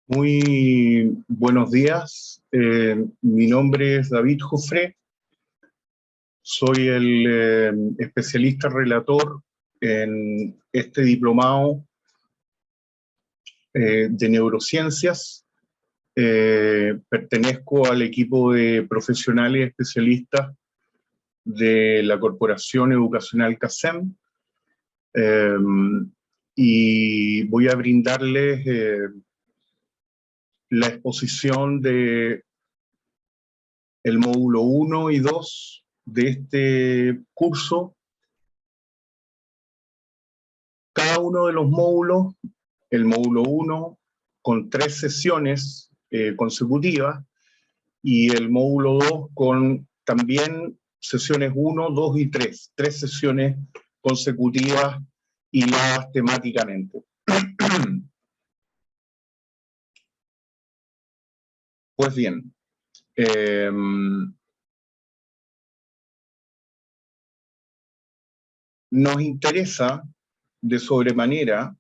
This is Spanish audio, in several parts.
Muy buenos días. Mi nombre es David Jofré. Soy el especialista relator en este diplomado de neurociencias. Pertenezco al equipo de profesionales especialistas de la Corporación Educacional CASEM, y voy a brindarles la exposición de el módulo 1 y 2 de este curso. Cada uno de los módulos, el módulo 1 con 3 sesiones consecutivas, y el módulo 2 con también sesiones 1, 2 y 3, 3 sesiones consecutivas hiladas temáticamente. Pues bien, nos interesa de sobremanera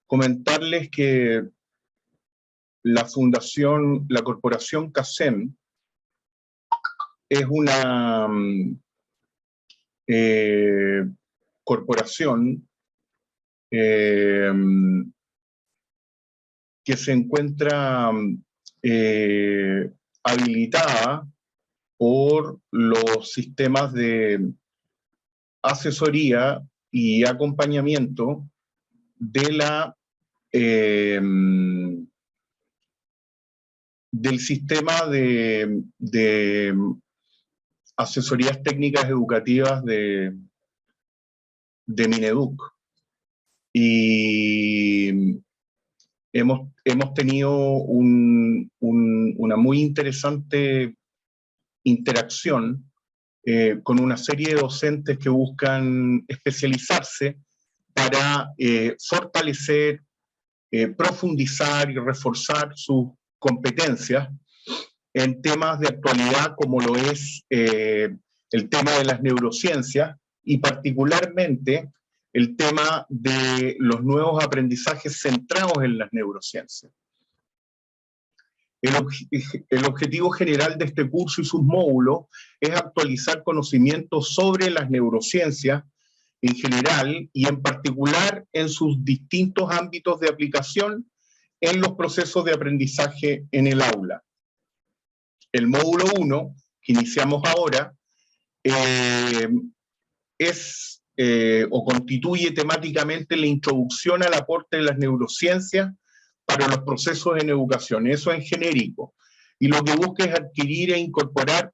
comentarles que la fundación, la corporación CASEM es una corporación que se encuentra habilitada por los sistemas de asesoría y acompañamiento de la del sistema de asesorías técnicas educativas de Mineduc. Y hemos tenido una muy interesante interacción con una serie de docentes que buscan especializarse para fortalecer, profundizar y reforzar sus competencias en temas de actualidad como lo es el tema de las neurociencias y particularmente el tema de los nuevos aprendizajes centrados en las neurociencias. El objetivo general de este curso y sus módulos es actualizar conocimientos sobre las neurociencias en general y en particular en sus distintos ámbitos de aplicación en los procesos de aprendizaje en el aula. El módulo 1, que iniciamos ahora, o constituye temáticamente la introducción al aporte de las neurociencias para los procesos en educación, eso en genérico. Y lo que busca es adquirir e incorporar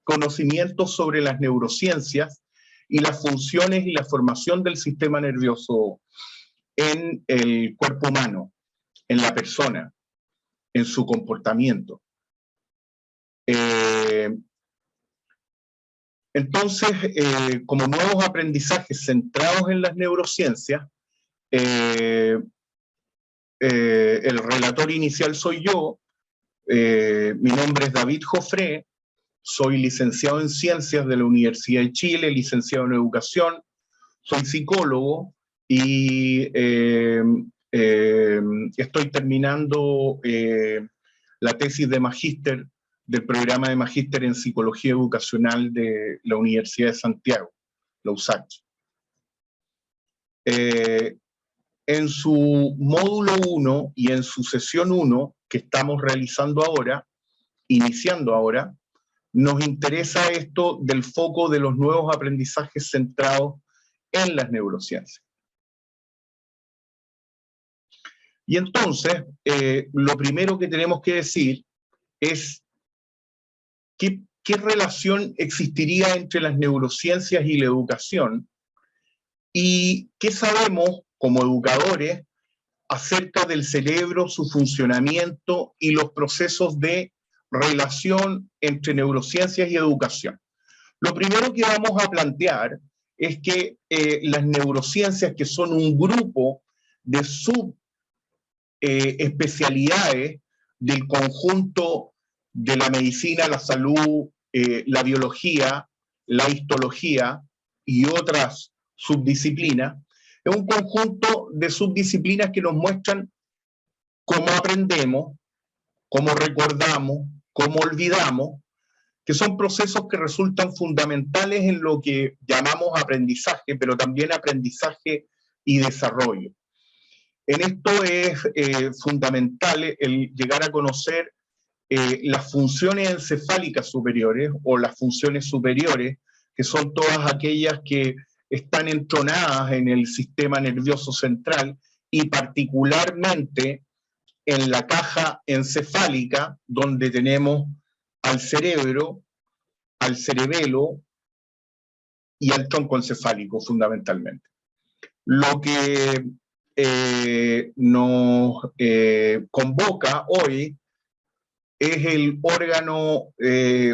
conocimientos sobre las neurociencias y las funciones y la formación del sistema nervioso en el cuerpo humano, en la persona, en su comportamiento. Entonces, como nuevos aprendizajes centrados en las neurociencias, el relator inicial soy yo. Mi nombre es David Jofré, soy licenciado en Ciencias de la Universidad de Chile, licenciado en Educación, soy psicólogo y estoy terminando la tesis de magíster del programa de magíster en Psicología Educacional de la Universidad de Santiago, la USACH. En su módulo 1 y en su sesión 1, que estamos realizando ahora, iniciando ahora, nos interesa esto del foco de los nuevos aprendizajes centrados en las neurociencias. Y entonces, lo primero que tenemos que decir es qué relación existiría entre las neurociencias y la educación, y qué sabemos como educadores acerca del cerebro, su funcionamiento y los procesos de relación entre neurociencias y educación. Lo primero que vamos a plantear es que las neurociencias, que son un grupo de subespecialidades del conjunto de la medicina, la salud, la biología, la histología y otras subdisciplinas, es un conjunto de subdisciplinas que nos muestran cómo aprendemos, cómo recordamos, cómo olvidamos, que son procesos que resultan fundamentales en lo que llamamos aprendizaje, pero también aprendizaje y desarrollo. En esto es fundamental el llegar a conocer las funciones encefálicas superiores o las funciones superiores, que son todas aquellas que están entronadas en el sistema nervioso central y particularmente en la caja encefálica, donde tenemos al cerebro, al cerebelo y al tronco encefálico fundamentalmente. Lo que nos convoca hoy es el órgano,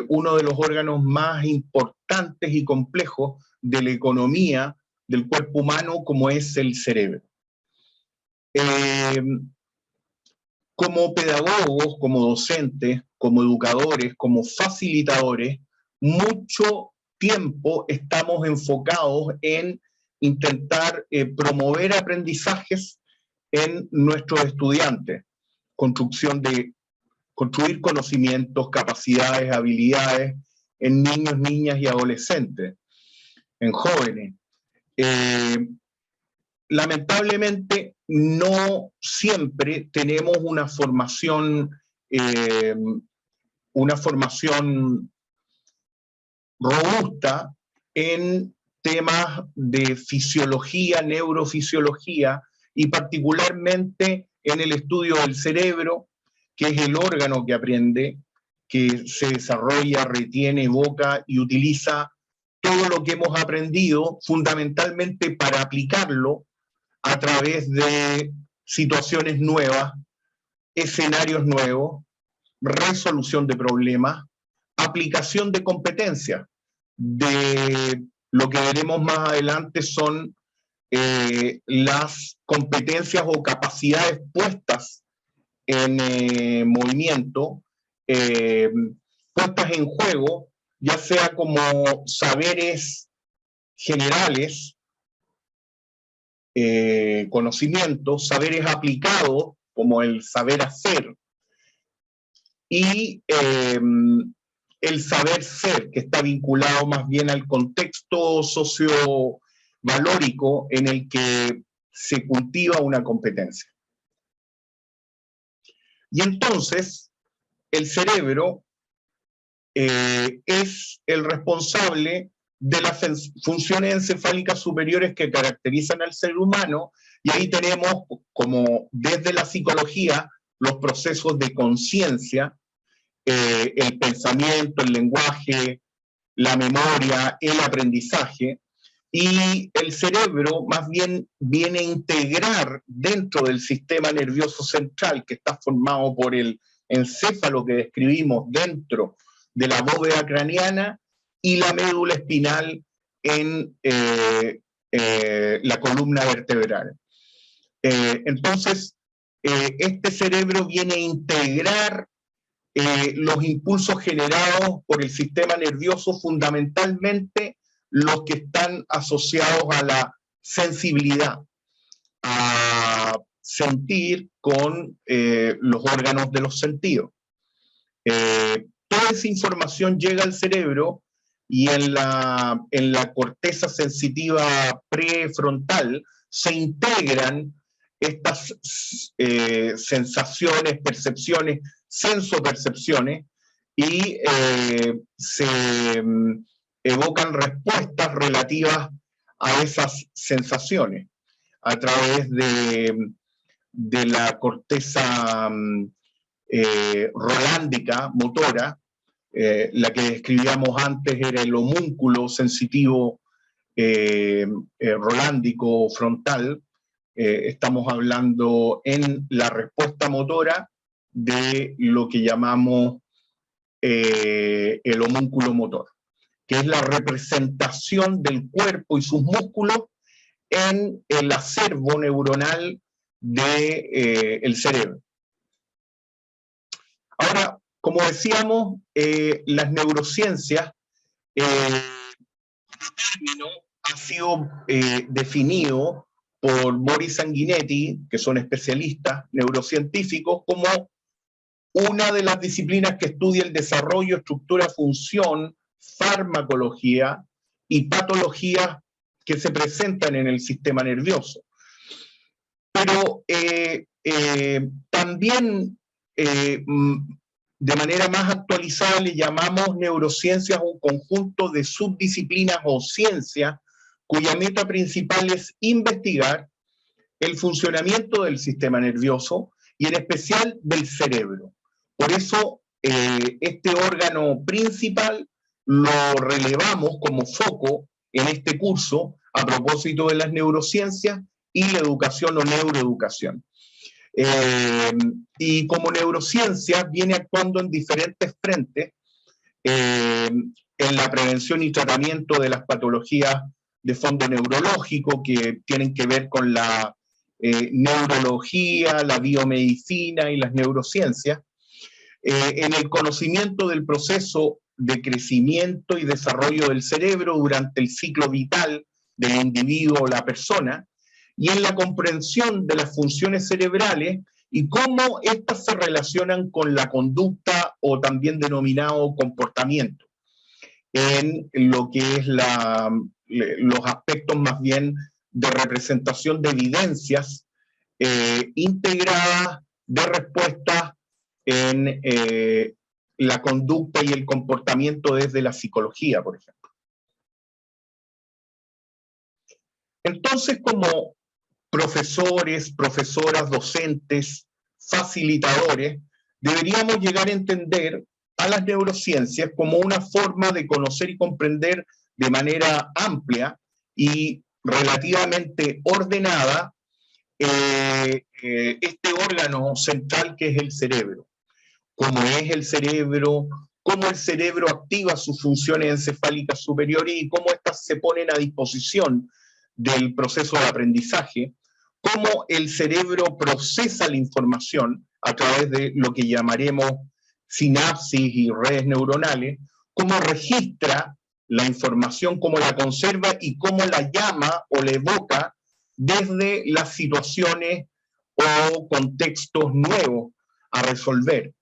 uno de los órganos más importantes y complejos de la economía del cuerpo humano, como es el cerebro. Como pedagogos, como docentes, como educadores, como facilitadores, mucho tiempo estamos enfocados en intentar promover aprendizajes en nuestros estudiantes, construir conocimientos, capacidades, habilidades en niños, niñas y adolescentes, en jóvenes. Lamentablemente no siempre tenemos una formación robusta en temas de fisiología, neurofisiología, y particularmente en el estudio del cerebro, que es el órgano que aprende, que se desarrolla, retiene, evoca y utiliza todo lo que hemos aprendido, fundamentalmente para aplicarlo a través de situaciones nuevas, escenarios nuevos, resolución de problemas, aplicación de competencias. De lo que veremos más adelante son las competencias o capacidades puestas en movimiento, puestas en juego, ya sea como saberes generales, conocimientos, saberes aplicados, como el saber hacer, y el saber ser, que está vinculado más bien al contexto sociovalórico en el que se cultiva una competencia. Y entonces, el cerebro es el responsable de las funciones encefálicas superiores que caracterizan al ser humano, y ahí tenemos, como desde la psicología, los procesos de conciencia, el pensamiento, el lenguaje, la memoria, el aprendizaje, y el cerebro más bien viene a integrar dentro del sistema nervioso central, que está formado por el encéfalo que describimos dentro de la bóveda craneana, y la médula espinal en la columna vertebral. Entonces, este cerebro viene a integrar los impulsos generados por el sistema nervioso, fundamentalmente los que están asociados a la sensibilidad, a sentir con los órganos de los sentidos. Toda esa información llega al cerebro, y en la corteza sensitiva prefrontal se integran estas sensaciones, percepciones, sensopercepciones, y se evocan respuestas relativas a esas sensaciones a través de la corteza rolándica motora. La que describíamos antes era el homúnculo sensitivo rolándico frontal. Estamos hablando en la respuesta motora de lo que llamamos el homúnculo motor, que es la representación del cuerpo y sus músculos en el acervo neuronal del cerebro. Ahora, como decíamos, las neurociencias, el término ha sido definido por Boris Sanguinetti, que son especialistas neurocientíficos, como una de las disciplinas que estudia el desarrollo, estructura, función, farmacología y patologías que se presentan en el sistema nervioso. Pero también de manera más actualizada le llamamos neurociencias un conjunto de subdisciplinas o ciencias cuya meta principal es investigar el funcionamiento del sistema nervioso y en especial del cerebro. Por eso este órgano principal lo relevamos como foco en este curso a propósito de las neurociencias y la educación o neuroeducación. Y como neurociencia viene actuando en diferentes frentes en la prevención y tratamiento de las patologías de fondo neurológico que tienen que ver con la neurología, la biomedicina y las neurociencias, en el conocimiento del proceso de crecimiento y desarrollo del cerebro durante el ciclo vital del individuo o la persona, y en la comprensión de las funciones cerebrales y cómo éstas se relacionan con la conducta o también denominado comportamiento, en lo que es los aspectos más bien de representación de evidencias integradas de respuestas en la conducta y el comportamiento desde la psicología, por ejemplo. Entonces, como profesores, profesoras, docentes, facilitadores, deberíamos llegar a entender a las neurociencias como una forma de conocer y comprender de manera amplia y relativamente ordenada este órgano central que es el cerebro. Cómo es el cerebro, cómo el cerebro activa sus funciones encefálicas superiores y cómo éstas se ponen a disposición del proceso de aprendizaje, cómo el cerebro procesa la información a través de lo que llamaremos sinapsis y redes neuronales, cómo registra la información, cómo la conserva y cómo la llama o la evoca desde las situaciones o contextos nuevos a resolver.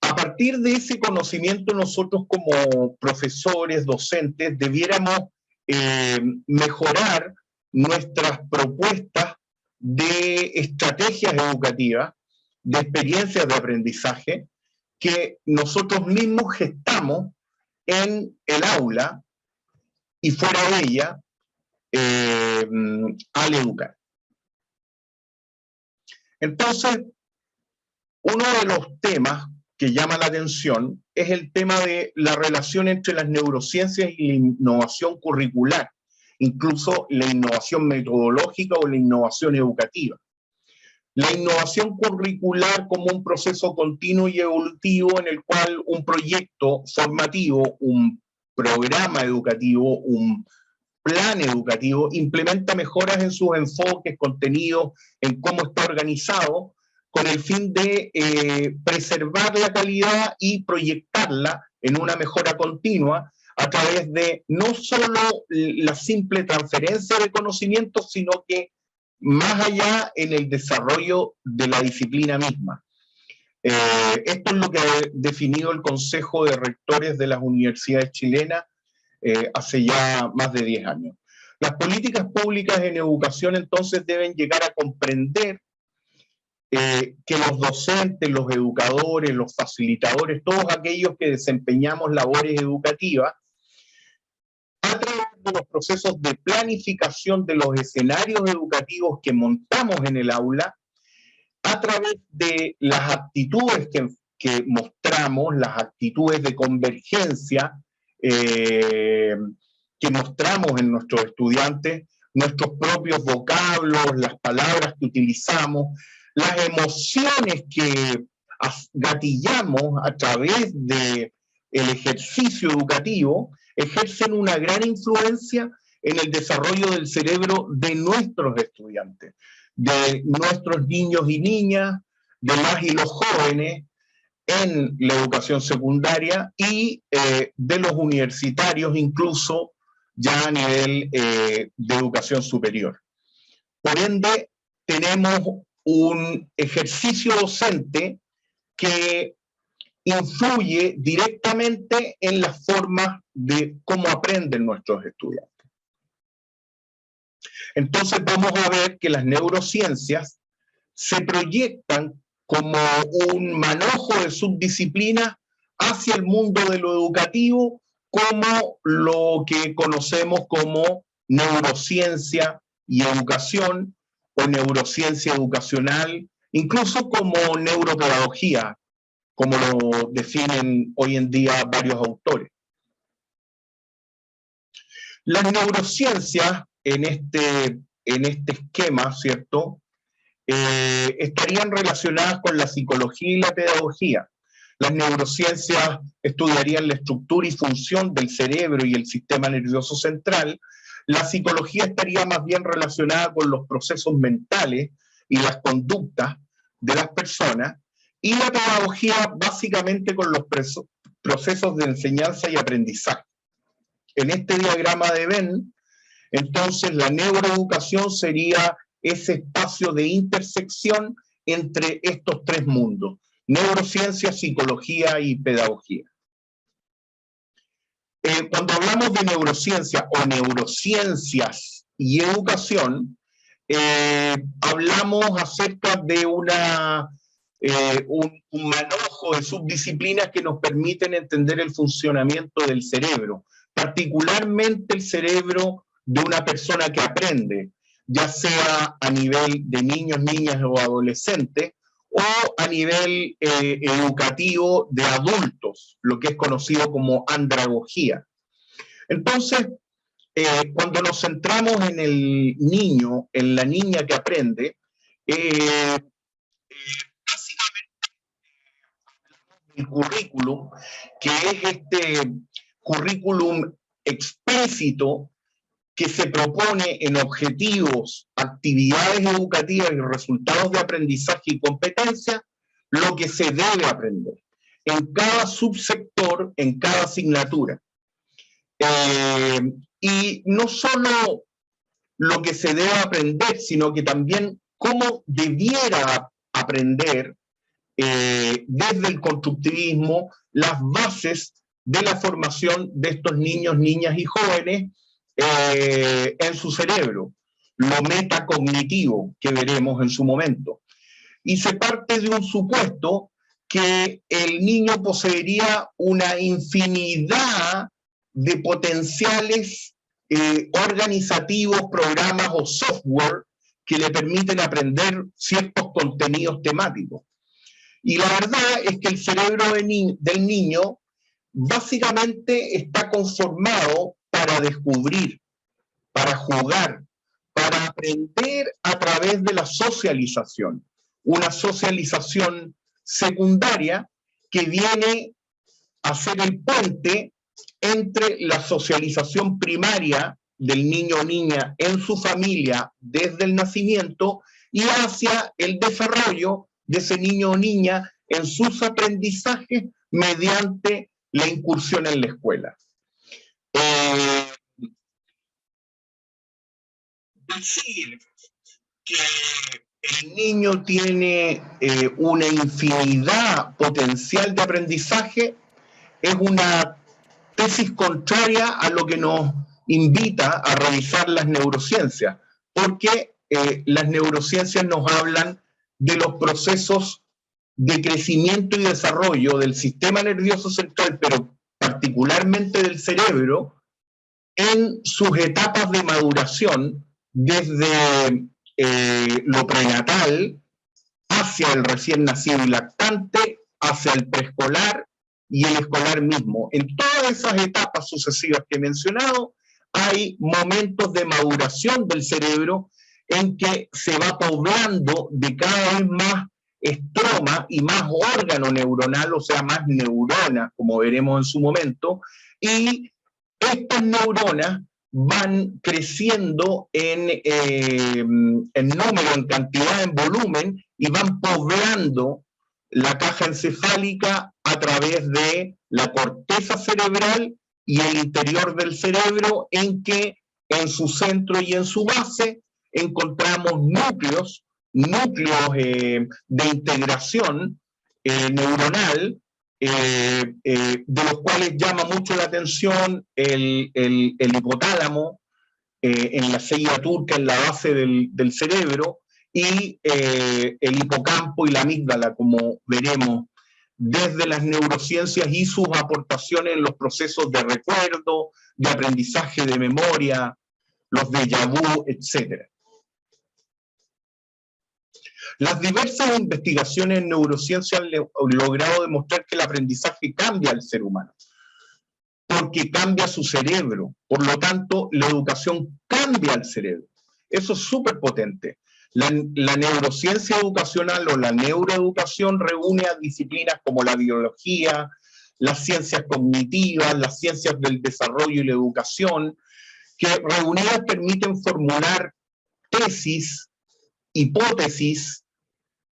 A partir de ese conocimiento, nosotros como profesores, docentes, debiéramos mejorar nuestras propuestas de estrategias educativas, de experiencias de aprendizaje, que nosotros mismos gestamos en el aula y fuera de ella al educar. Entonces, uno de los temas que llama la atención es el tema de la relación entre las neurociencias y la innovación curricular, incluso la innovación metodológica o la innovación educativa. La innovación curricular como un proceso continuo y evolutivo en el cual un proyecto formativo, un programa educativo, un plan educativo implementa mejoras en sus enfoques, contenidos, en cómo está organizado, con el fin de preservar la calidad y proyectarla en una mejora continua a través de no solo la simple transferencia de conocimientos, sino que más allá en el desarrollo de la disciplina misma. Esto es lo que ha definido el Consejo de Rectores de las Universidades Chilenas hace ya más de 10 años. Las políticas públicas en educación entonces deben llegar a comprender que los docentes, los educadores, los facilitadores, todos aquellos que desempeñamos labores educativas, a través de los procesos de planificación de los escenarios educativos que montamos en el aula, a través de las actitudes que mostramos, las actitudes de convergencia que mostramos en nuestros estudiantes, nuestros propios vocablos, las palabras que utilizamos, las emociones que gatillamos a través del ejercicio educativo, ejercen una gran influencia en el desarrollo del cerebro de nuestros estudiantes, de nuestros niños y niñas, de las y los jóvenes en la educación secundaria y de los universitarios incluso ya a nivel de educación superior. Por ende, tenemos un ejercicio docente que influye directamente en la forma de cómo aprenden nuestros estudiantes. Entonces vamos a ver que las neurociencias se proyectan como un manojo de subdisciplinas hacia el mundo de lo educativo, como lo que conocemos como neurociencia y educación, o neurociencia educacional, incluso como neuropedagogía, como lo definen hoy en día varios autores. Las neurociencias en este esquema, ¿cierto?, estarían relacionadas con la psicología y la pedagogía. Las neurociencias estudiarían la estructura y función del cerebro y el sistema nervioso central. La psicología estaría más bien relacionada con los procesos mentales y las conductas de las personas, y la pedagogía básicamente con los procesos de enseñanza y aprendizaje. En este diagrama de Venn, entonces la neuroeducación sería ese espacio de intersección entre estos tres mundos: neurociencia, psicología y pedagogía. Cuando hablamos de neurociencia o neurociencias y educación, hablamos acerca de un manojo de subdisciplinas que nos permiten entender el funcionamiento del cerebro, particularmente el cerebro de una persona que aprende, ya sea a nivel de niños, niñas o adolescentes, o a nivel educativo de adultos, lo que es conocido como andragogía. Entonces, cuando nos centramos en el niño, en la niña que aprende, básicamente el currículum, que es este currículum explícito que se propone en objetivos, actividades educativas y resultados de aprendizaje y competencia, lo que se debe aprender en cada subsector, en cada asignatura. Y no solo lo que se debe aprender, sino que también cómo debiera aprender desde el constructivismo las bases de la formación de estos niños, niñas y jóvenes en su cerebro, lo metacognitivo que veremos en su momento. Y se parte de un supuesto que el niño poseería una infinidad de potenciales organizativos, programas o software que le permiten aprender ciertos contenidos temáticos. Y la verdad es que el cerebro del niño básicamente está conformado para descubrir, para jugar, para aprender a través de la socialización. Una socialización secundaria que viene a ser el puente entre la socialización primaria del niño o niña en su familia desde el nacimiento y hacia el desarrollo de ese niño o niña en sus aprendizajes mediante la incursión en la escuela. Decir que el niño tiene una infinidad potencial de aprendizaje es una tesis contraria a lo que nos invita a revisar las neurociencias, porque las neurociencias nos hablan de los procesos de crecimiento y desarrollo del sistema nervioso central, pero particularmente del cerebro, en sus etapas de maduración, desde lo prenatal hacia el recién nacido y lactante, hacia el preescolar y el escolar mismo. En todas esas etapas sucesivas que he mencionado, hay momentos de maduración del cerebro en que se va poblando de cada vez más estroma y más órgano neuronal, o sea, más neuronas, como veremos en su momento, y estas neuronas van creciendo en número, en cantidad, en volumen, y van poblando la caja encefálica a través de la corteza cerebral y el interior del cerebro, en que en su centro y en su base encontramos núcleos de integración neuronal, de los cuales llama mucho la atención el hipotálamo, en la célula turca, en la base del cerebro, y el hipocampo y la amígdala, como veremos, desde las neurociencias y sus aportaciones en los procesos de recuerdo, de aprendizaje de memoria, los déjà vu, etc. Las diversas investigaciones en neurociencia han logrado demostrar que el aprendizaje cambia al ser humano, porque cambia su cerebro. Por lo tanto, la educación cambia al cerebro. Eso es súper potente. La neurociencia educacional o la neuroeducación reúne a disciplinas como la biología, las ciencias cognitivas, las ciencias del desarrollo y la educación, que reunidas permiten formular tesis, hipótesis,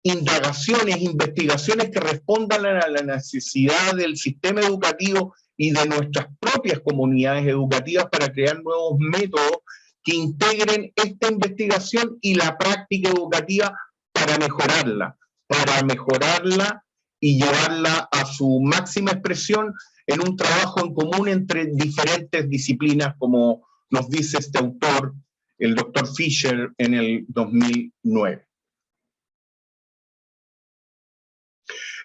indagaciones, investigaciones que respondan a la necesidad del sistema educativo y de nuestras propias comunidades educativas para crear nuevos métodos que integren esta investigación y la práctica educativa para mejorarla y llevarla a su máxima expresión en un trabajo en común entre diferentes disciplinas, como nos dice este autor, el doctor Fisher, en el 2009.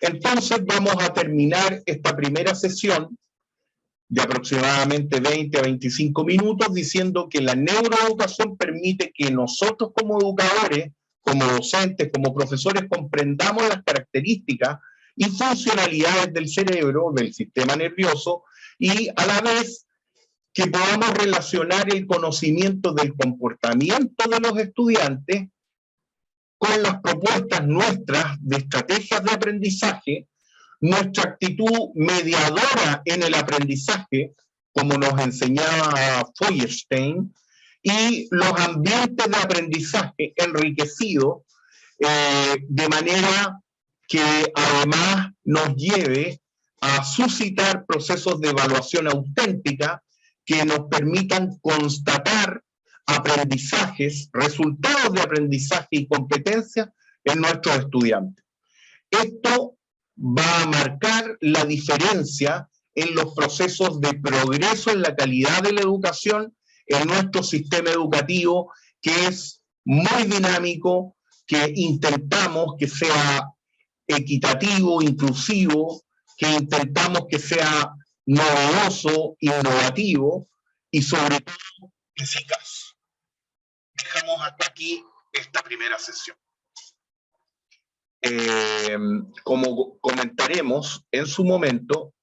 Entonces vamos a terminar esta primera sesión de aproximadamente 20 a 25 minutos diciendo que la neuroeducación permite que nosotros como educadores, como docentes, como profesores, comprendamos las características y funcionalidades del cerebro, del sistema nervioso, y a la vez que podamos relacionar el conocimiento del comportamiento de los estudiantes con las propuestas nuestras de estrategias de aprendizaje, nuestra actitud mediadora en el aprendizaje, como nos enseñaba Feuerstein, y los ambientes de aprendizaje enriquecidos, de manera que además nos lleve a suscitar procesos de evaluación auténtica que nos permitan constatar aprendizajes, resultados de aprendizaje y competencias en nuestros estudiantes. Esto va a marcar la diferencia en los procesos de progreso en la calidad de la educación en nuestro sistema educativo, que es muy dinámico, que intentamos que sea equitativo, inclusivo, que intentamos que sea novedoso, innovativo y sobre todo eficaz. Dejamos hasta aquí esta primera sesión. Como comentaremos en su momento,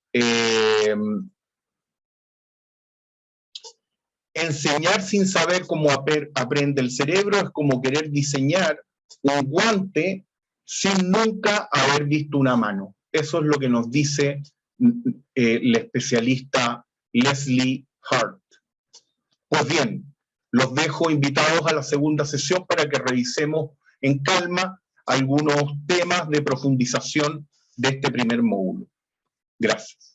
enseñar sin saber cómo aprende el cerebro es como querer diseñar un guante sin nunca haber visto una mano. Eso es lo que nos dice la especialista Leslie Hart. Pues bien, los dejo invitados a la segunda sesión para que revisemos en calma algunos temas de profundización de este primer módulo. Gracias.